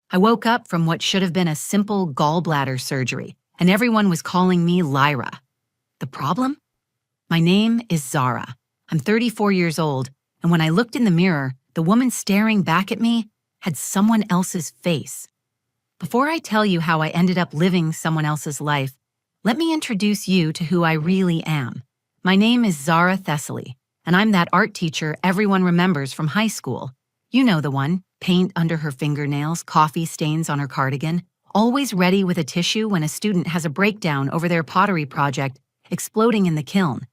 I woke up from what should have been a simple gallbladder surgery, and everyone was calling me Lyra. The problem? My name is Zara. I'm 34 years old, and when I looked in the mirror, the woman staring back at me had someone else's face. Before I tell you how I ended up living someone else's life, let me introduce you to who I really am. My name is Zara Thessaly, and I'm that art teacher everyone remembers from high school. You know the one, paint under her fingernails, coffee stains on her cardigan, always ready with a tissue when a student has a breakdown over their pottery project exploding in the kiln.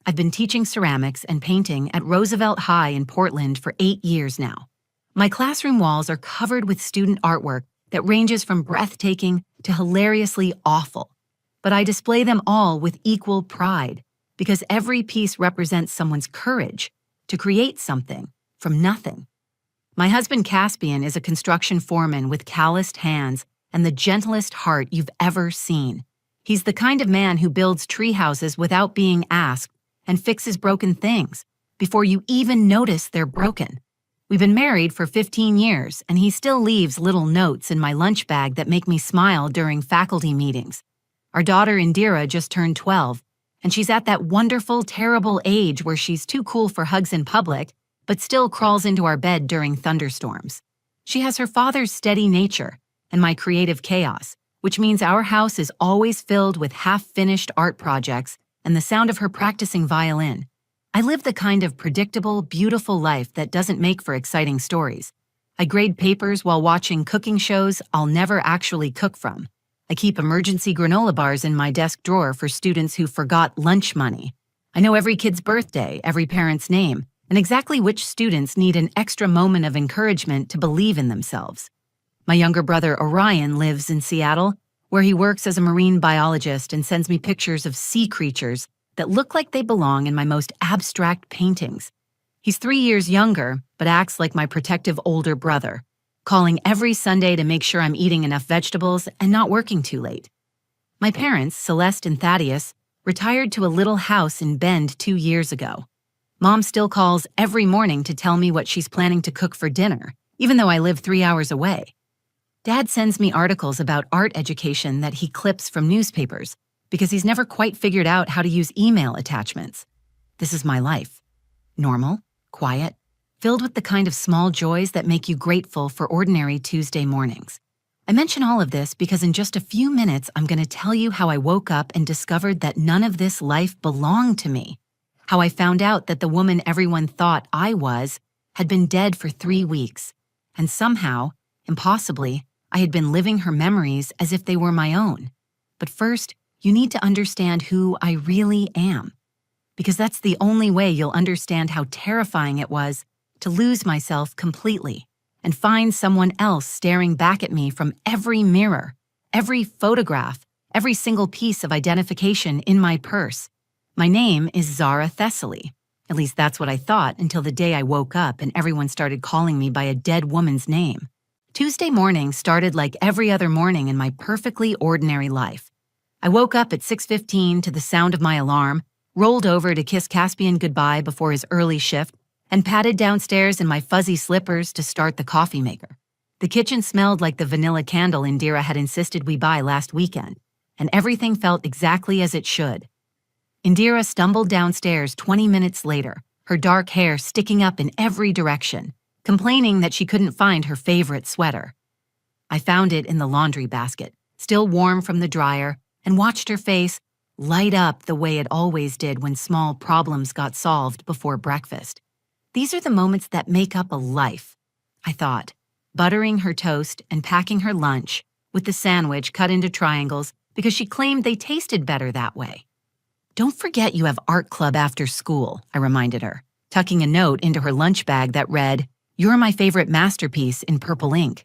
I've been teaching ceramics and painting at Roosevelt High in Portland for 8 years now. My classroom walls are covered with student artwork that ranges from breathtaking to hilariously awful. But I display them all with equal pride because every piece represents someone's courage to create something from nothing. My husband Caspian is a construction foreman with calloused hands and the gentlest heart you've ever seen. He's the kind of man who builds tree houses without being asked and fixes broken things before you even notice they're broken. We've been married for 15 years, and he still leaves little notes in my lunch bag that make me smile during faculty meetings. Our daughter Indira just turned 12, and she's at that wonderful, terrible age where she's too cool for hugs in public, but still crawls into our bed during thunderstorms. She has her father's steady nature and my creative chaos, which means our house is always filled with half-finished art projects and the sound of her practicing violin. I live the kind of predictable, beautiful life that doesn't make for exciting stories. I grade papers while watching cooking shows I'll never actually cook from. I keep emergency granola bars in my desk drawer for students who forgot lunch money. I know every kid's birthday, every parent's name, and exactly which students need an extra moment of encouragement to believe in themselves. My younger brother Orion lives in Seattle, where he works as a marine biologist and sends me pictures of sea creatures that look like they belong in my most abstract paintings. He's 3 years younger, but acts like my protective older brother, calling every Sunday to make sure I'm eating enough vegetables and not working too late. My parents, Celeste and Thaddeus, retired to a little house in Bend 2 years ago. Mom still calls every morning to tell me what she's planning to cook for dinner, even though I live 3 hours away. Dad sends me articles about art education that he clips from newspapers because he's never quite figured out how to use email attachments. This is my life. Normal, quiet, filled with the kind of small joys that make you grateful for ordinary Tuesday mornings. I mention all of this because in just a few minutes, I'm going to tell you how I woke up and discovered that none of this life belonged to me. How I found out that the woman everyone thought I was had been dead for 3 weeks, and somehow, impossibly, I had been living her memories as if they were my own. But first, you need to understand who I really am, because that's the only way you'll understand how terrifying it was to lose myself completely and find someone else staring back at me from every mirror, every photograph, every single piece of identification in my purse. My name is Zara Thessaly. At least that's what I thought until the day I woke up and everyone started calling me by a dead woman's name. Tuesday morning started like every other morning in my perfectly ordinary life. I woke up at 6:15 to the sound of my alarm, rolled over to kiss Caspian goodbye before his early shift, and padded downstairs in my fuzzy slippers to start the coffee maker. The kitchen smelled like the vanilla candle Indira had insisted we buy last weekend, and everything felt exactly as it should. Indira stumbled downstairs 20 minutes later, her dark hair sticking up in every direction, complaining that she couldn't find her favorite sweater. I found it in the laundry basket, still warm from the dryer, and watched her face light up the way it always did when small problems got solved before breakfast. These are the moments that make up a life, I thought, buttering her toast and packing her lunch with the sandwich cut into triangles because she claimed they tasted better that way. Don't forget you have art club after school, I reminded her, tucking a note into her lunch bag that read, "You're my favorite masterpiece," in purple ink.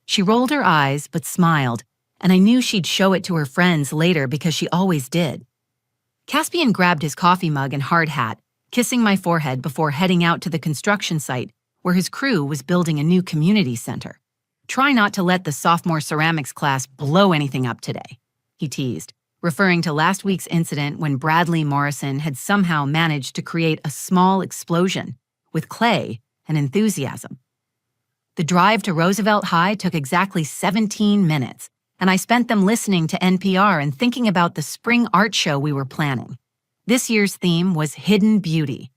She rolled her eyes but smiled, and I knew she'd show it to her friends later because she always did. Caspian grabbed his coffee mug and hard hat, kissing my forehead before heading out to the construction site where his crew was building a new community center. "Try not to let the sophomore ceramics class blow anything up today," he teased, referring to last week's incident when Bradley Morrison had somehow managed to create a small explosion with clay and enthusiasm. The drive to Roosevelt High took exactly 17 minutes, and I spent them listening to NPR and thinking about the spring art show we were planning. This year's theme was Hidden Beauty,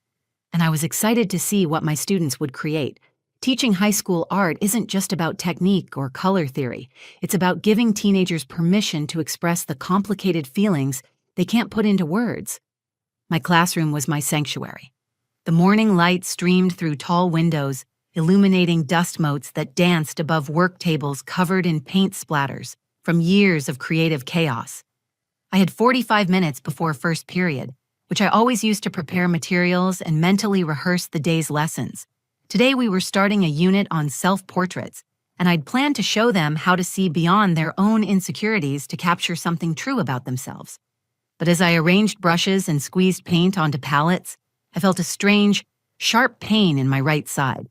and I was excited to see what my students would create. Teaching high school art isn't just about technique or color theory. It's about giving teenagers permission to express the complicated feelings they can't put into words. My classroom was my sanctuary. The morning light streamed through tall windows, illuminating dust motes that danced above work tables covered in paint splatters from years of creative chaos. I had 45 minutes before first period, which I always used to prepare materials and mentally rehearse the day's lessons. Today we were starting a unit on self-portraits, and I'd planned to show them how to see beyond their own insecurities to capture something true about themselves. But as I arranged brushes and squeezed paint onto palettes, I felt a strange, sharp pain in my right side.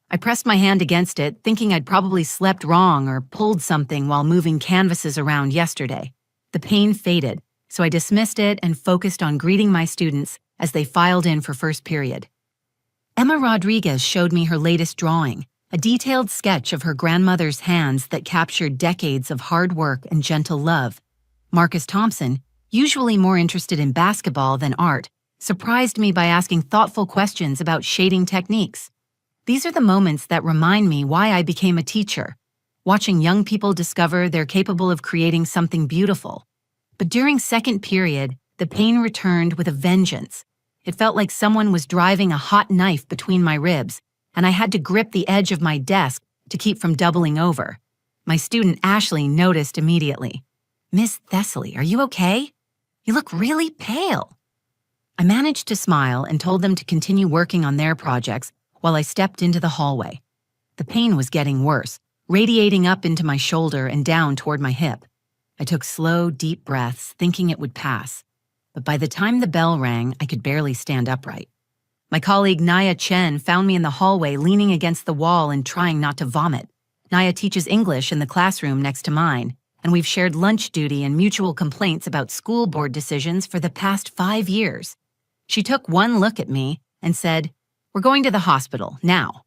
I pressed my hand against it, thinking I'd probably slept wrong or pulled something while moving canvases around yesterday. The pain faded, so I dismissed it and focused on greeting my students as they filed in for first period. Emma Rodriguez showed me her latest drawing, a detailed sketch of her grandmother's hands that captured decades of hard work and gentle love. Marcus Thompson, usually more interested in basketball than art, surprised me by asking thoughtful questions about shading techniques. These are the moments that remind me why I became a teacher, watching young people discover they're capable of creating something beautiful. But during second period, the pain returned with a vengeance. It felt like someone was driving a hot knife between my ribs, and I had to grip the edge of my desk to keep from doubling over. My student Ashley noticed immediately. "Miss Thessaly, are you okay? You look really pale." I managed to smile and told them to continue working on their projects while I stepped into the hallway. The pain was getting worse, radiating up into my shoulder and down toward my hip. I took slow, deep breaths, thinking it would pass. But by the time the bell rang, I could barely stand upright. My colleague Naya Chen found me in the hallway leaning against the wall and trying not to vomit. Naya teaches English in the classroom next to mine, and we've shared lunch duty and mutual complaints about school board decisions for the past 5 years. She took one look at me and said, "We're going to the hospital, now."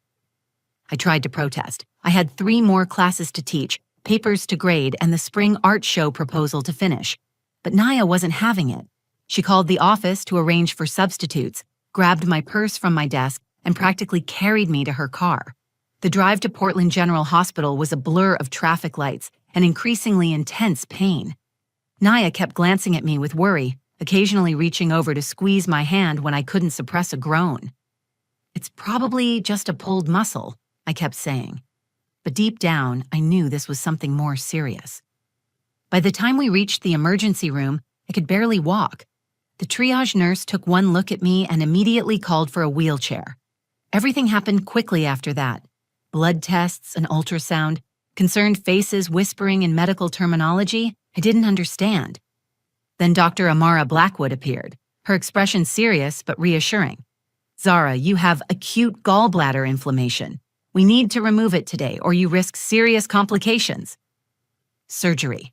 I tried to protest. I had 3 more classes to teach, papers to grade, and the spring art show proposal to finish. But Naya wasn't having it. She called the office to arrange for substitutes, grabbed my purse from my desk, and practically carried me to her car. The drive to Portland General Hospital was a blur of traffic lights and increasingly intense pain. Naya kept glancing at me with worry, occasionally reaching over to squeeze my hand when I couldn't suppress a groan. "It's probably just a pulled muscle," I kept saying. But deep down, I knew this was something more serious. By the time we reached the emergency room, I could barely walk. The triage nurse took one look at me and immediately called for a wheelchair. Everything happened quickly after that. Blood tests, an ultrasound, concerned faces whispering in medical terminology I didn't understand. Then Dr. Amara Blackwood appeared, her expression serious but reassuring. "Zara, you have acute gallbladder inflammation. We need to remove it today or you risk serious complications." Surgery.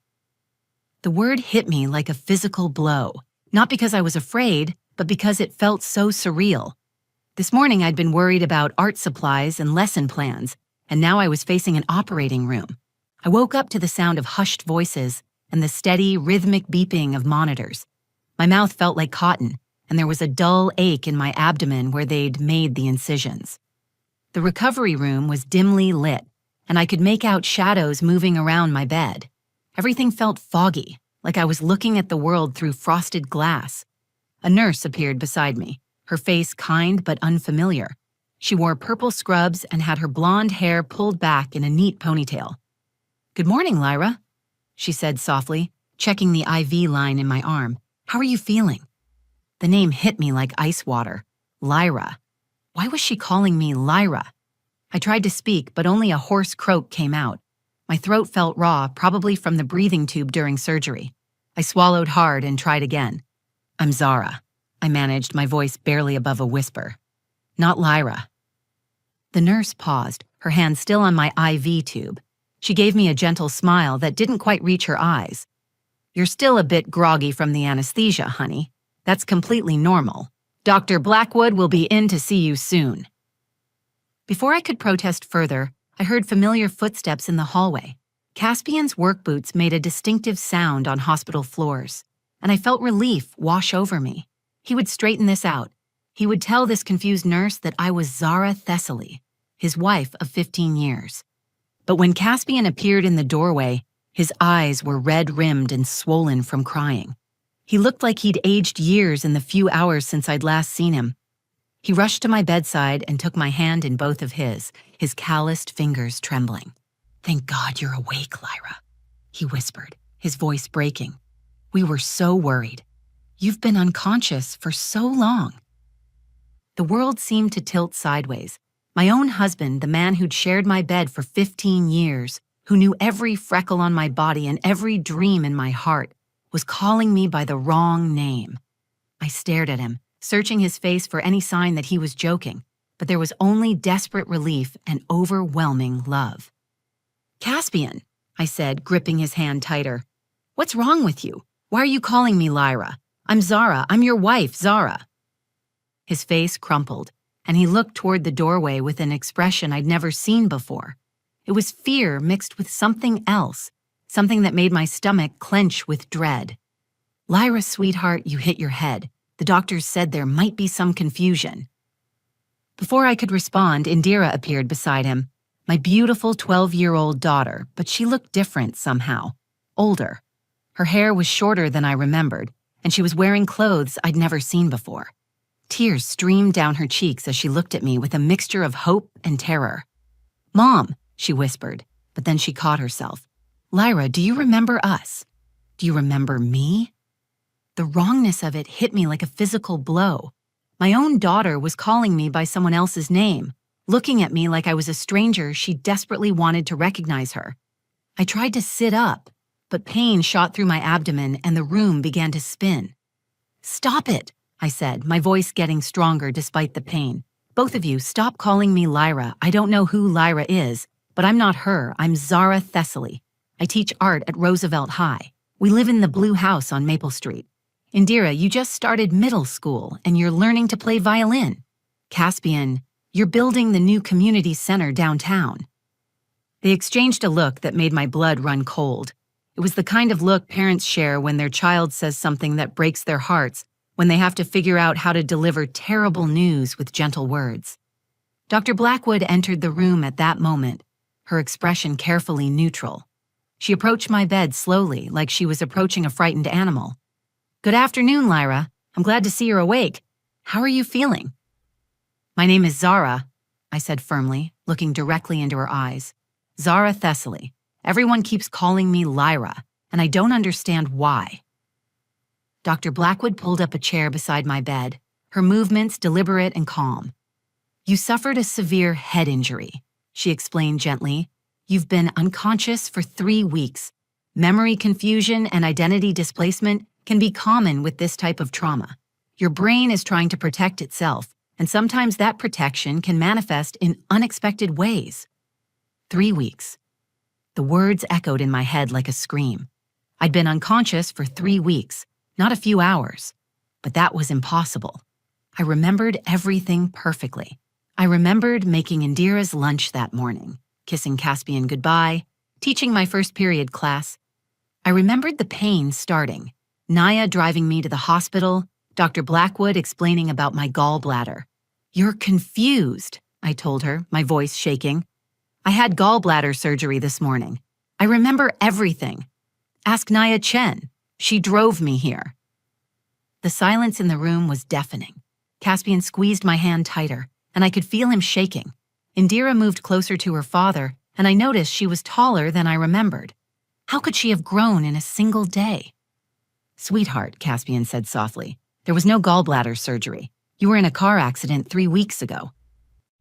The word hit me like a physical blow, not because I was afraid, but because it felt so surreal. This morning I'd been worried about art supplies and lesson plans, and now I was facing an operating room. I woke up to the sound of hushed voices and the steady, rhythmic beeping of monitors. My mouth felt like cotton, and there was a dull ache in my abdomen where they'd made the incisions. The recovery room was dimly lit, and I could make out shadows moving around my bed. Everything felt foggy, like I was looking at the world through frosted glass. A nurse appeared beside me, her face kind but unfamiliar. She wore purple scrubs and had her blonde hair pulled back in a neat ponytail. "Good morning, Lyra," she said softly, checking the IV line in my arm. "How are you feeling?" The name hit me like ice water. Lyra. Why was she calling me Lyra? I tried to speak, but only a hoarse croak came out. My throat felt raw, probably from the breathing tube during surgery. I swallowed hard and tried again. "I'm Zara," I managed, my voice barely above a whisper. "Not Lyra." The nurse paused, her hand still on my IV tube. She gave me a gentle smile that didn't quite reach her eyes. "You're still a bit groggy from the anesthesia, honey. That's completely normal. Dr. Blackwood will be in to see you soon." Before I could protest further, I heard familiar footsteps in the hallway. Caspian's work boots made a distinctive sound on hospital floors, and I felt relief wash over me. He would straighten this out. He would tell this confused nurse that I was Zara Thessaly, his wife of 15 years. But when Caspian appeared in the doorway, his eyes were red-rimmed and swollen from crying. He looked like he'd aged years in the few hours since I'd last seen him. He rushed to my bedside and took my hand in both of his calloused fingers trembling. "Thank God you're awake, Lyra," he whispered, his voice breaking. "We were so worried. You've been unconscious for so long." The world seemed to tilt sideways. My own husband, the man who'd shared my bed for 15 years, who knew every freckle on my body and every dream in my heart, was calling me by the wrong name. I stared at him, searching his face for any sign that he was joking, but there was only desperate relief and overwhelming love. "Caspian," I said, gripping his hand tighter. "What's wrong with you? Why are you calling me Lyra? I'm Zara. I'm your wife, Zara." His face crumpled, and he looked toward the doorway with an expression I'd never seen before. It was fear mixed with something else, something that made my stomach clench with dread. "Lyra, sweetheart, you hit your head. The doctors said there might be some confusion." Before I could respond, Indira appeared beside him, my beautiful 12-year-old daughter, but she looked different somehow, older. Her hair was shorter than I remembered, and she was wearing clothes I'd never seen before. Tears streamed down her cheeks as she looked at me with a mixture of hope and terror. "Mom," she whispered, but then she caught herself. "Lyra, do you remember us? Do you remember me?" The wrongness of it hit me like a physical blow. My own daughter was calling me by someone else's name, looking at me like I was a stranger she desperately wanted to recognize her. I tried to sit up, but pain shot through my abdomen and the room began to spin. "Stop it," I said, my voice getting stronger despite the pain. "Both of you, stop calling me Lyra. I don't know who Lyra is, but I'm not her. I'm Zara Thessaly. I teach art at Roosevelt High. We live in the blue house on Maple Street. Indira, you just started middle school and you're learning to play violin. Caspian, you're building the new community center downtown." They exchanged a look that made my blood run cold. It was the kind of look parents share when their child says something that breaks their hearts, when they have to figure out how to deliver terrible news with gentle words. Dr. Blackwood entered the room at that moment, her expression carefully neutral. She approached my bed slowly, like she was approaching a frightened animal. "Good afternoon, Lyra. I'm glad to see you're awake. How are you feeling?" "My name is Zara," I said firmly, looking directly into her eyes. "Zara Thessaly. Everyone keeps calling me Lyra, and I don't understand why." Dr. Blackwood pulled up a chair beside my bed, her movements deliberate and calm. "You suffered a severe head injury," she explained gently. "You've been unconscious for 3 weeks. Memory confusion and identity displacement can be common with this type of trauma. Your brain is trying to protect itself, and sometimes that protection can manifest in unexpected ways." 3 weeks. The words echoed in my head like a scream. I'd been unconscious for 3 weeks, not a few hours, but that was impossible. I remembered everything perfectly. I remembered making Indira's lunch that morning, kissing Caspian goodbye, teaching my first period class. I remembered the pain starting, Naya driving me to the hospital, Dr. Blackwood explaining about my gallbladder. "You're confused," I told her, my voice shaking. "I had gallbladder surgery this morning. I remember everything. Ask Naya Chen. She drove me here." The silence in the room was deafening. Caspian squeezed my hand tighter, and I could feel him shaking. Indira moved closer to her father, and I noticed she was taller than I remembered. How could she have grown in a single day? "Sweetheart," Caspian said softly, "there was no gallbladder surgery. You were in a car accident 3 weeks ago."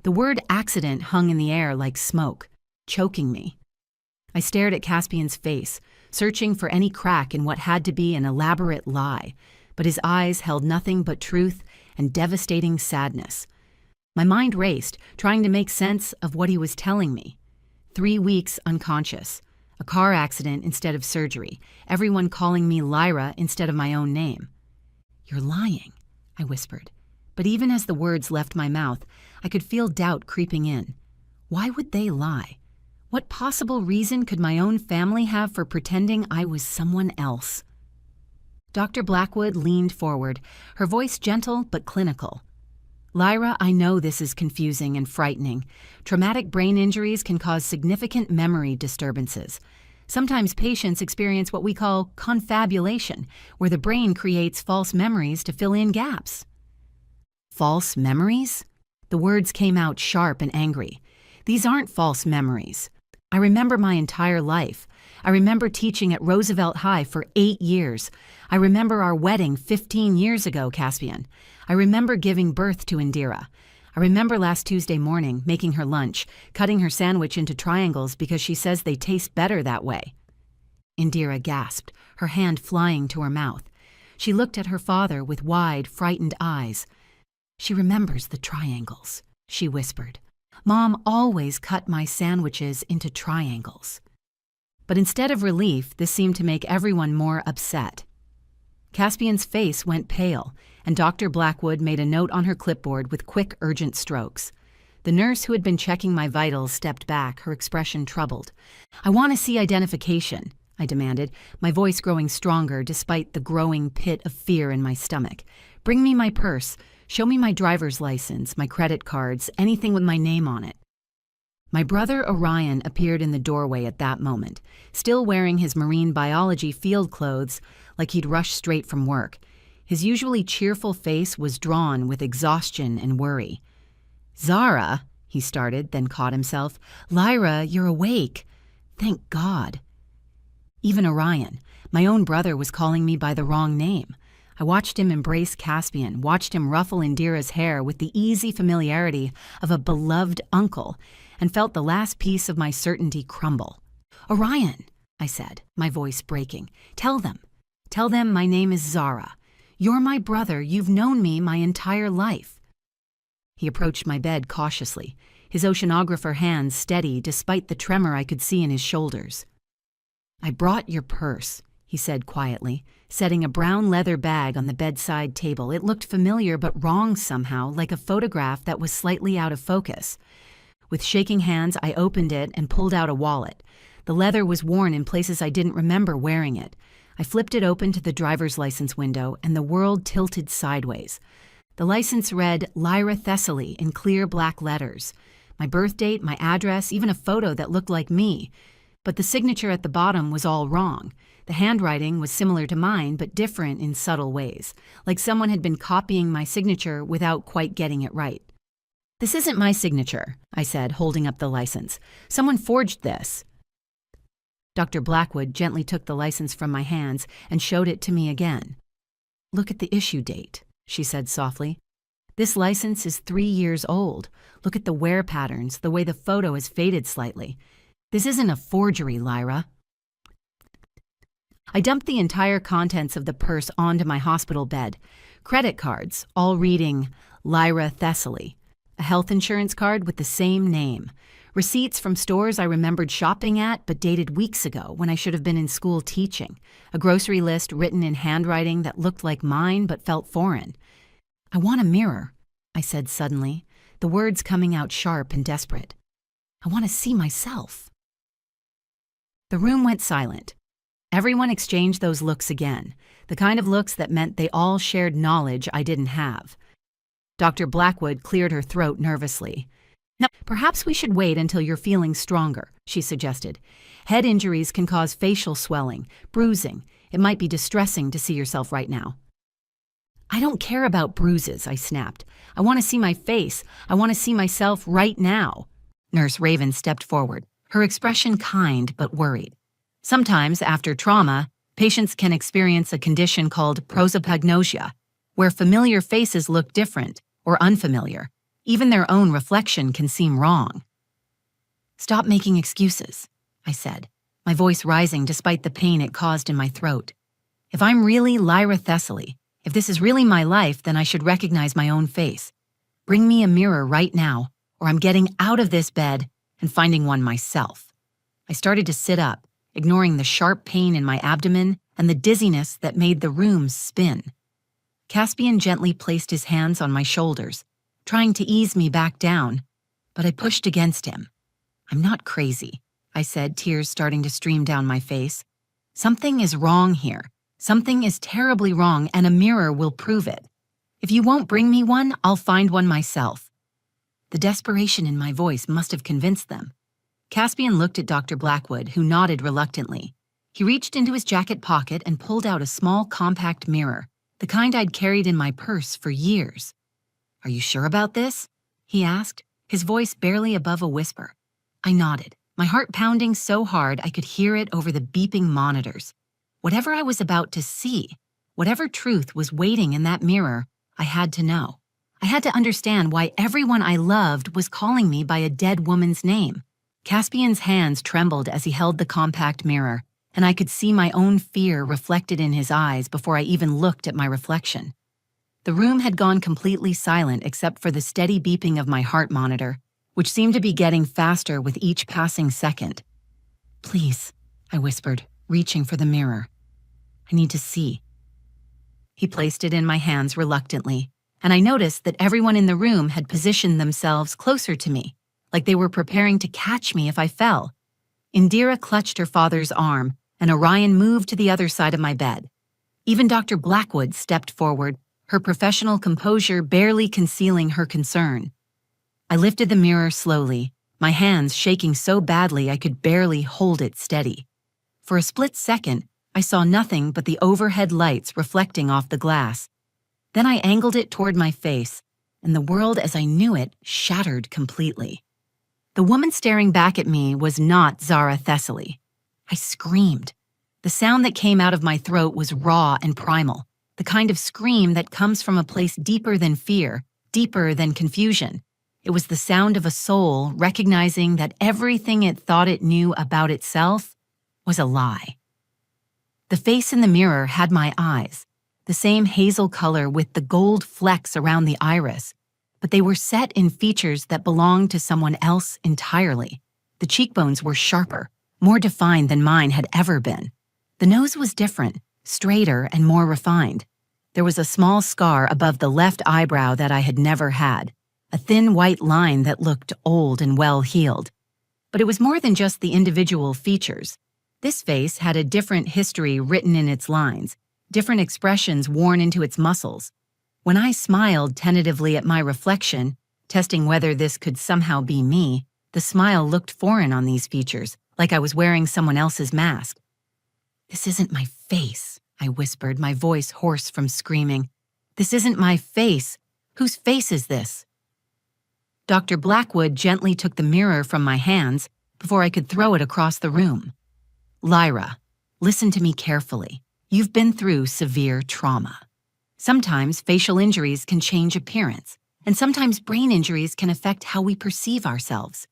The word accident hung in the air like smoke, choking me. I stared at Caspian's face, searching for any crack in what had to be an elaborate lie, but his eyes held nothing but truth and devastating sadness. My mind raced, trying to make sense of what he was telling me. 3 weeks unconscious, a car accident instead of surgery, everyone calling me Lyra instead of my own name. "You're lying," I whispered. But even as the words left my mouth, I could feel doubt creeping in. Why would they lie? What possible reason could my own family have for pretending I was someone else? Dr. Blackwood leaned forward, her voice gentle but clinical. Lyra, I know this is confusing and frightening. Traumatic brain injuries can cause significant memory disturbances. Sometimes patients experience what we call confabulation, where the brain creates false memories to fill in gaps. False memories? The words came out sharp and angry. These aren't false memories. I remember my entire life. I remember teaching at Roosevelt High for 8 years. I remember our wedding 15 years ago, Caspian. I remember giving birth to Indira. I remember last Tuesday morning making her lunch, cutting her sandwich into triangles because she says they taste better that way. Indira gasped, her hand flying to her mouth. She looked at her father with wide, frightened eyes. She remembers the triangles, she whispered. Mom always cut my sandwiches into triangles. But instead of relief, this seemed to make everyone more upset. Caspian's face went pale, and Dr. Blackwood made a note on her clipboard with quick, urgent strokes. The nurse who had been checking my vitals stepped back, her expression troubled. I want to see identification, I demanded, my voice growing stronger despite the growing pit of fear in my stomach. Bring me my purse. Show me my driver's license, my credit cards, anything with my name on it. My brother Orion appeared in the doorway at that moment, still wearing his marine biology field clothes like he'd rushed straight from work. His usually cheerful face was drawn with exhaustion and worry. Zara, he started, then caught himself. Lyra, you're awake. Thank God. Even Orion, my own brother, was calling me by the wrong name. I watched him embrace Caspian, watched him ruffle Indira's hair with the easy familiarity of a beloved uncle, and felt the last piece of my certainty crumble. Orion, I said, my voice breaking. Tell them my name is Zara. You're my brother. You've known me my entire life. He approached my bed cautiously, his oceanographer hands steady despite the tremor I could see in his shoulders. I brought your purse, he said quietly, setting a brown leather bag on the bedside table. It looked familiar but wrong somehow, like a photograph that was slightly out of focus. With shaking hands, I opened it and pulled out a wallet. The leather was worn in places I didn't remember wearing it. I flipped it open to the driver's license window, and the world tilted sideways. The license read Lyra Thessaly in clear black letters. My birth date, my address, even a photo that looked like me. But the signature at the bottom was all wrong. The handwriting was similar to mine, but different in subtle ways, like someone had been copying my signature without quite getting it right. This isn't my signature, I said, holding up the license. Someone forged this. Dr. Blackwood gently took the license from my hands and showed it to me again. Look at the issue date, she said softly. This license is 3 years old. Look at the wear patterns, the way the photo has faded slightly. This isn't a forgery, Lyra. I dumped the entire contents of the purse onto my hospital bed. Credit cards, all reading Lyra Thessaly. A health insurance card with the same name. Receipts from stores I remembered shopping at but dated weeks ago when I should have been in school teaching. A grocery list written in handwriting that looked like mine but felt foreign. I want a mirror, I said suddenly, the words coming out sharp and desperate. I want to see myself. The room went silent. Everyone exchanged those looks again, the kind of looks that meant they all shared knowledge I didn't have. Dr. Blackwood cleared her throat nervously. Now, perhaps we should wait until you're feeling stronger, she suggested. Head injuries can cause facial swelling, bruising. It might be distressing to see yourself right now. I don't care about bruises, I snapped. I want to see my face. I want to see myself right now. Nurse Raven stepped forward, her expression kind but worried. Sometimes, after trauma, patients can experience a condition called prosopagnosia, where familiar faces look different or unfamiliar. Even their own reflection can seem wrong. Stop making excuses, I said, my voice rising despite the pain it caused in my throat. If I'm really Lyra Thessaly, if this is really my life, then I should recognize my own face. Bring me a mirror right now, or I'm getting out of this bed and finding one myself. I started to sit up, ignoring the sharp pain in my abdomen and the dizziness that made the room spin. Caspian gently placed his hands on my shoulders, trying to ease me back down, but I pushed against him. I'm not crazy. I said, tears starting to stream down my face. Something is wrong here. Something is terribly wrong, and a mirror will prove it. If you won't bring me one, I'll find one myself. The desperation in my voice must have convinced them. Caspian looked at Dr. Blackwood, who nodded reluctantly. He reached into his jacket pocket and pulled out a small, compact mirror, the kind I'd carried in my purse for years. "Are you sure about this?" he asked, his voice barely above a whisper. I nodded, my heart pounding so hard I could hear it over the beeping monitors. Whatever I was about to see, whatever truth was waiting in that mirror, I had to know. I had to understand why everyone I loved was calling me by a dead woman's name. Caspian's hands trembled as he held the compact mirror, and I could see my own fear reflected in his eyes before I even looked at my reflection. The room had gone completely silent except for the steady beeping of my heart monitor, which seemed to be getting faster with each passing second. "Please," I whispered, reaching for the mirror. "I need to see." He placed it in my hands reluctantly, and I noticed that everyone in the room had positioned themselves closer to me, like they were preparing to catch me if I fell. Indira clutched her father's arm, and Orion moved to the other side of my bed. Even Dr. Blackwood stepped forward, her professional composure barely concealing her concern. I lifted the mirror slowly, my hands shaking so badly I could barely hold it steady. For a split second, I saw nothing but the overhead lights reflecting off the glass. Then I angled it toward my face, and the world as I knew it shattered completely. The woman staring back at me was not Zara Thessaly. I screamed. The sound that came out of my throat was raw and primal, the kind of scream that comes from a place deeper than fear, deeper than confusion. It was the sound of a soul recognizing that everything it thought it knew about itself was a lie. The face in the mirror had my eyes, the same hazel color with the gold flecks around the iris, but they were set in features that belonged to someone else entirely. The cheekbones were sharper, more defined than mine had ever been. The nose was different, straighter and more refined. There was a small scar above the left eyebrow that I had never had, a thin white line that looked old and well-healed. But it was more than just the individual features. This face had a different history written in its lines, different expressions worn into its muscles. When I smiled tentatively at my reflection, testing whether this could somehow be me, the smile looked foreign on these features, like I was wearing someone else's mask. "This isn't my face," I whispered, my voice hoarse from screaming. "This isn't my face. Whose face is this?" Dr. Blackwood gently took the mirror from my hands before I could throw it across the room. "Lyra, listen to me carefully. You've been through severe trauma. Sometimes facial injuries can change appearance, and sometimes brain injuries can affect how we perceive ourselves."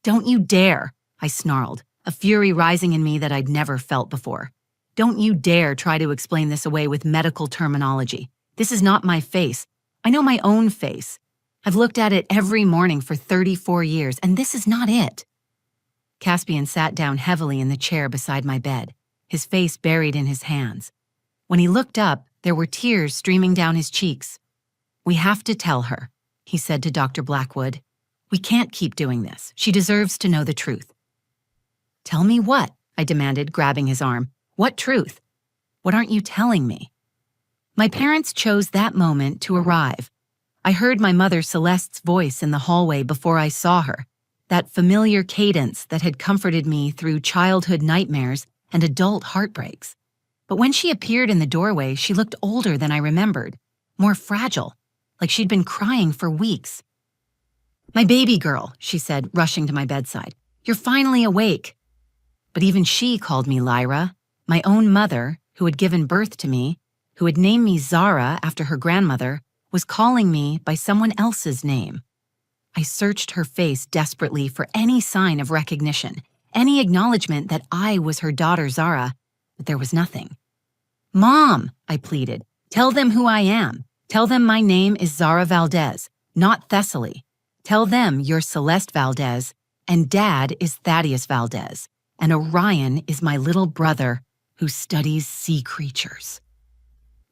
"Don't you dare," I snarled, a fury rising in me that I'd never felt before. "Don't you dare try to explain this away with medical terminology. This is not my face. I know my own face. I've looked at it every morning for 34 years, and this is not it." Caspian sat down heavily in the chair beside my bed, his face buried in his hands. When he looked up, there were tears streaming down his cheeks. "We have to tell her," he said to Dr. Blackwood. "We can't keep doing this. She deserves to know the truth." "Tell me what?" I demanded, grabbing his arm. "What truth? What aren't you telling me?" My parents chose that moment to arrive. I heard my mother Celeste's voice in the hallway before I saw her, that familiar cadence that had comforted me through childhood nightmares and adult heartbreaks. But when she appeared in the doorway, she looked older than I remembered, more fragile, like she'd been crying for weeks. "My baby girl," she said, rushing to my bedside. "You're finally awake." But even she called me Lyra, my own mother, who had given birth to me, who had named me Zara after her grandmother, was calling me by someone else's name. I searched her face desperately for any sign of recognition, any acknowledgement that I was her daughter Zara, but there was nothing. "Mom," I pleaded, "tell them who I am. Tell them my name is Zara Valdez, not Thessaly. Tell them you're Celeste Valdez, and Dad is Thaddeus Valdez, and Orion is my little brother who studies sea creatures."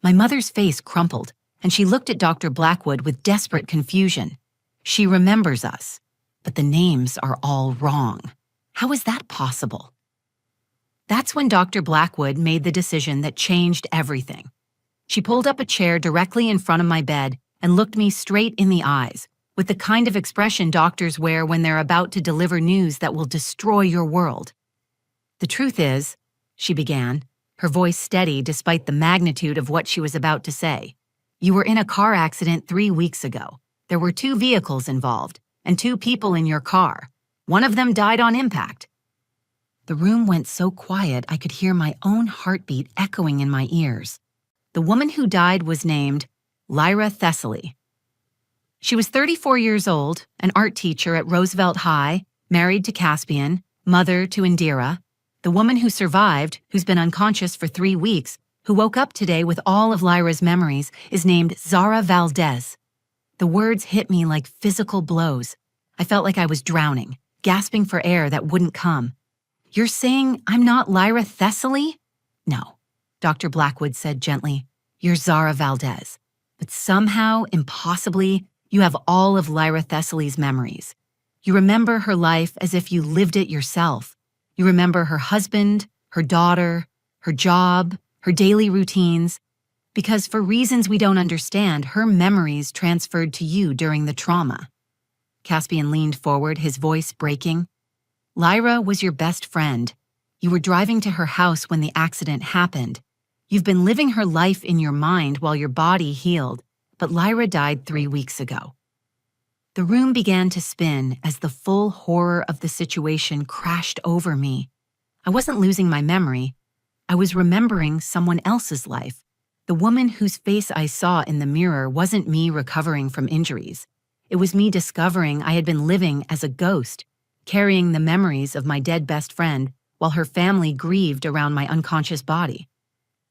My mother's face crumpled, and she looked at Dr. Blackwood with desperate confusion. "She remembers us, but the names are all wrong." How is that possible? That's when Dr. Blackwood made the decision that changed everything. She pulled up a chair directly in front of my bed and looked me straight in the eyes, with the kind of expression doctors wear when they're about to deliver news that will destroy your world. "The truth is," she began, her voice steady despite the magnitude of what she was about to say, "you were in a car accident 3 weeks ago. There were 2 vehicles involved, and 2 people in your car. One of them died on impact." The room went so quiet I could hear my own heartbeat echoing in my ears. The woman who died was named Lyra Thessaly. She was 34 years old, an art teacher at Roosevelt High, married to Caspian, mother to Indira. The woman who survived, who's been unconscious for 3 weeks, who woke up today with all of Lyra's memories, is named Zara Valdez. The words hit me like physical blows. I felt like I was drowning, gasping for air that wouldn't come. "You're saying I'm not Lyra Thessaly?" "No," Dr. Blackwood said gently. "You're Zara Valdez. But somehow, impossibly, you have all of Lyra Thessaly's memories. You remember her life as if you lived it yourself. You remember her husband, her daughter, her job, her daily routines, because for reasons we don't understand, her memories transferred to you during the trauma." Caspian leaned forward, his voice breaking. "Lyra was your best friend. You were driving to her house when the accident happened. You've been living her life in your mind while your body healed, but Lyra died 3 weeks ago." The room began to spin as the full horror of the situation crashed over me. I wasn't losing my memory. I was remembering someone else's life. The woman whose face I saw in the mirror wasn't me recovering from injuries. It was me discovering I had been living as a ghost, carrying the memories of my dead best friend while her family grieved around my unconscious body.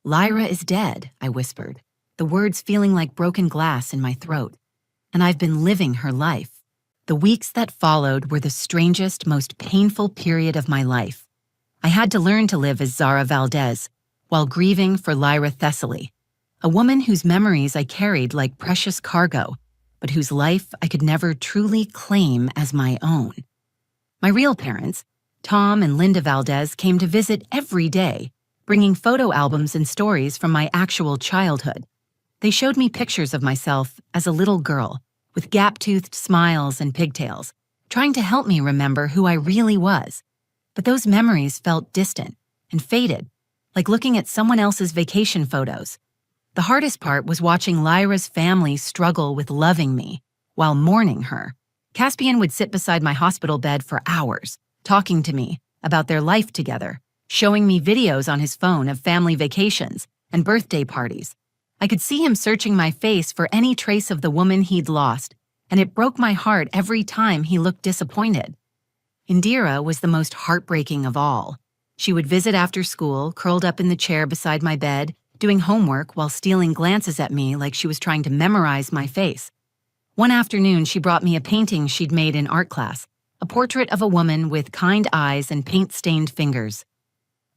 "Lyra is dead," I whispered, the words feeling like broken glass in my throat. "And I've been living her life." The weeks that followed were the strangest, most painful period of my life. I had to learn to live as Zara Valdez while grieving for Lyra Thessaly, a woman whose memories I carried like precious cargo, but whose life I could never truly claim as my own. My real parents, Tom and Linda Valdez, came to visit every day, bringing photo albums and stories from my actual childhood. They showed me pictures of myself as a little girl, with gap-toothed smiles and pigtails, trying to help me remember who I really was. But those memories felt distant and faded, like looking at someone else's vacation photos. The hardest part was watching Lyra's family struggle with loving me while mourning her. Caspian would sit beside my hospital bed for hours, talking to me about their life together, showing me videos on his phone of family vacations and birthday parties. I could see him searching my face for any trace of the woman he'd lost, and it broke my heart every time he looked disappointed. Indira was the most heartbreaking of all. She would visit after school, curled up in the chair beside my bed, doing homework while stealing glances at me like she was trying to memorize my face. One afternoon, she brought me a painting she'd made in art class, a portrait of a woman with kind eyes and paint-stained fingers.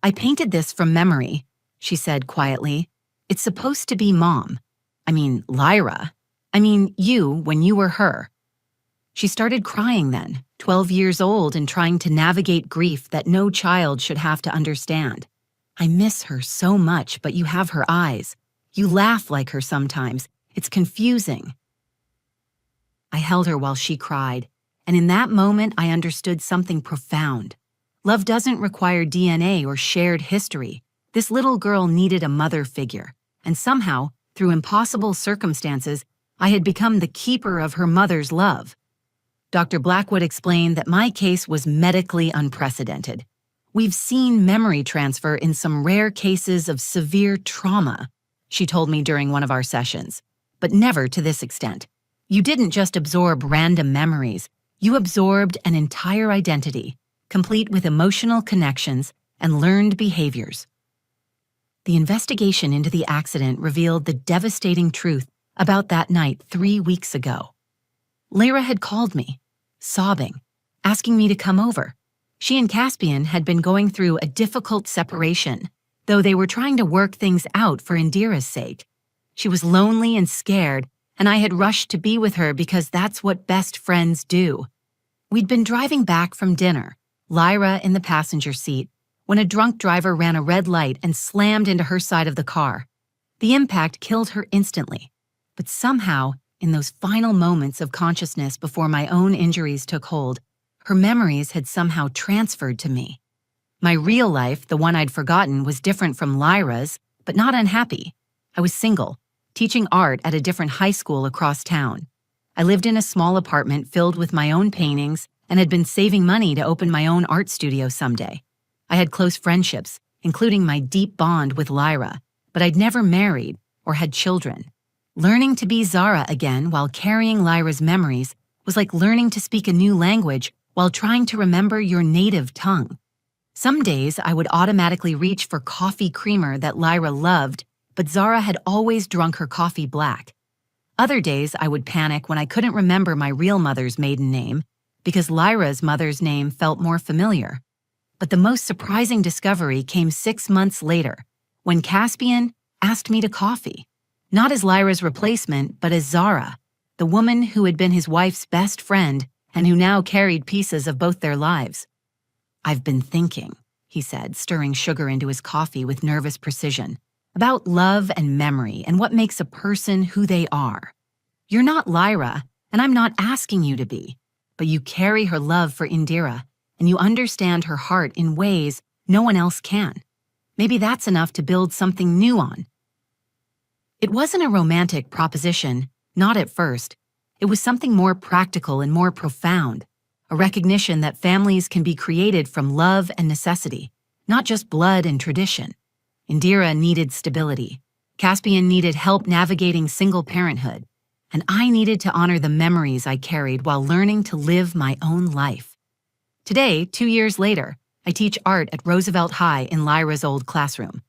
"I painted this from memory," she said quietly. "It's supposed to be Mom. I mean, Lyra. I mean, you when you were her." She started crying then, 12 years old and trying to navigate grief that no child should have to understand. "I miss her so much, but you have her eyes. You laugh like her sometimes. It's confusing." I held her while she cried, and in that moment I understood something profound. Love doesn't require DNA or shared history. This little girl needed a mother figure, and somehow, through impossible circumstances, I had become the keeper of her mother's love. Dr. Blackwood explained that my case was medically unprecedented. "We've seen memory transfer in some rare cases of severe trauma," she told me during one of our sessions, "but never to this extent. You didn't just absorb random memories, you absorbed an entire identity, complete with emotional connections and learned behaviors." The investigation into the accident revealed the devastating truth about that night 3 weeks ago. Lyra had called me, sobbing, asking me to come over. She and Caspian had been going through a difficult separation, though they were trying to work things out for Indira's sake. She was lonely and scared, and I had rushed to be with her because that's what best friends do. We'd been driving back from dinner, Lyra in the passenger seat, when a drunk driver ran a red light and slammed into her side of the car. The impact killed her instantly, but somehow, in those final moments of consciousness before my own injuries took hold, her memories had somehow transferred to me. My real life, the one I'd forgotten, was different from Lyra's, but not unhappy. I was single, teaching art at a different high school across town. I lived in a small apartment filled with my own paintings and had been saving money to open my own art studio someday. I had close friendships, including my deep bond with Lyra, but I'd never married or had children. Learning to be Zara again while carrying Lyra's memories was like learning to speak a new language while trying to remember your native tongue. Some days I would automatically reach for coffee creamer that Lyra loved, but Zara had always drunk her coffee black. Other days I would panic when I couldn't remember my real mother's maiden name because Lyra's mother's name felt more familiar. But the most surprising discovery came 6 months later, when Caspian asked me to coffee, not as Lyra's replacement, but as Zara, the woman who had been his wife's best friend and who now carried pieces of both their lives. "I've been thinking," he said, stirring sugar into his coffee with nervous precision, "about love and memory and what makes a person who they are. You're not Lyra, and I'm not asking you to be, but you carry her love for Indira, and you understand her heart in ways no one else can. Maybe that's enough to build something new on." It wasn't a romantic proposition, not at first. It was something more practical and more profound, a recognition that families can be created from love and necessity, not just blood and tradition. Indira needed stability. Caspian needed help navigating single parenthood, and I needed to honor the memories I carried while learning to live my own life. Today, 2 years later, I teach art at Roosevelt High in Lyra's old classroom.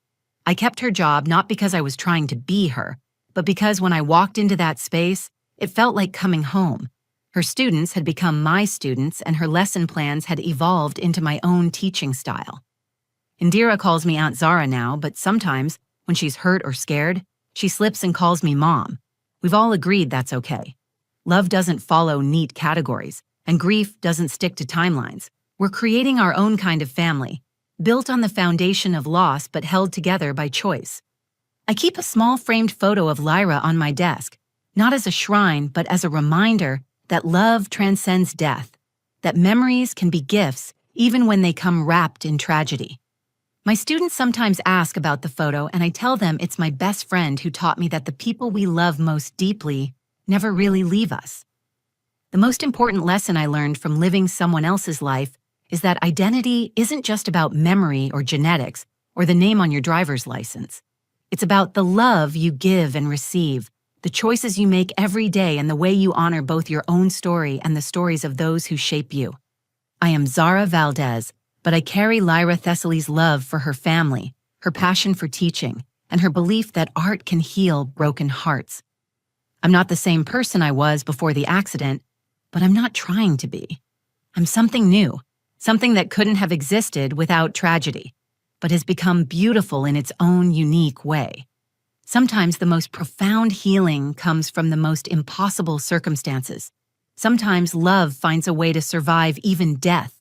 I kept her job not because I was trying to be her, but because when I walked into that space, it felt like coming home. Her students had become my students, and her lesson plans had evolved into my own teaching style. Indira calls me Aunt Zara now, but sometimes, when she's hurt or scared, she slips and calls me Mom. We've all agreed that's okay. Love doesn't follow neat categories, and grief doesn't stick to timelines. We're creating our own kind of family, built on the foundation of loss but held together by choice. I keep a small framed photo of Lyra on my desk, not as a shrine, but as a reminder that love transcends death, that memories can be gifts even when they come wrapped in tragedy. My students sometimes ask about the photo, and I tell them it's my best friend who taught me that the people we love most deeply never really leave us. The most important lesson I learned from living someone else's life is that identity isn't just about memory or genetics or the name on your driver's license. It's about the love you give and receive, the choices you make every day, and the way you honor both your own story and the stories of those who shape you. I am Zara Valdez, but I carry Lyra Thessaly's love for her family, her passion for teaching, and her belief that art can heal broken hearts. I'm not the same person I was before the accident, but I'm not trying to be. I'm something new, something that couldn't have existed without tragedy, but has become beautiful in its own unique way. Sometimes the most profound healing comes from the most impossible circumstances. Sometimes love finds a way to survive even death,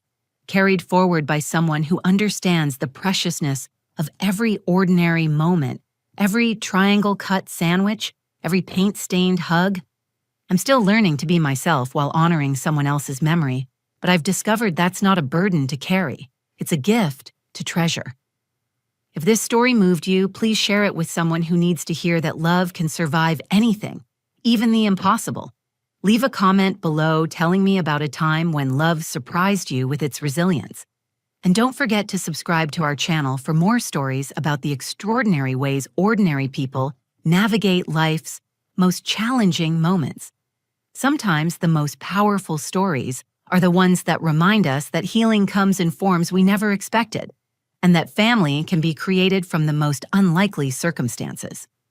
carried forward by someone who understands the preciousness of every ordinary moment, every triangle-cut sandwich, every paint-stained hug. I'm still learning to be myself while honoring someone else's memory, but I've discovered that's not a burden to carry. It's a gift to treasure. If this story moved you, please share it with someone who needs to hear that love can survive anything, even the impossible. Leave a comment below telling me about a time when love surprised you with its resilience. And don't forget to subscribe to our channel for more stories about the extraordinary ways ordinary people navigate life's most challenging moments. Sometimes the most powerful stories are the ones that remind us that healing comes in forms we never expected, and that family can be created from the most unlikely circumstances.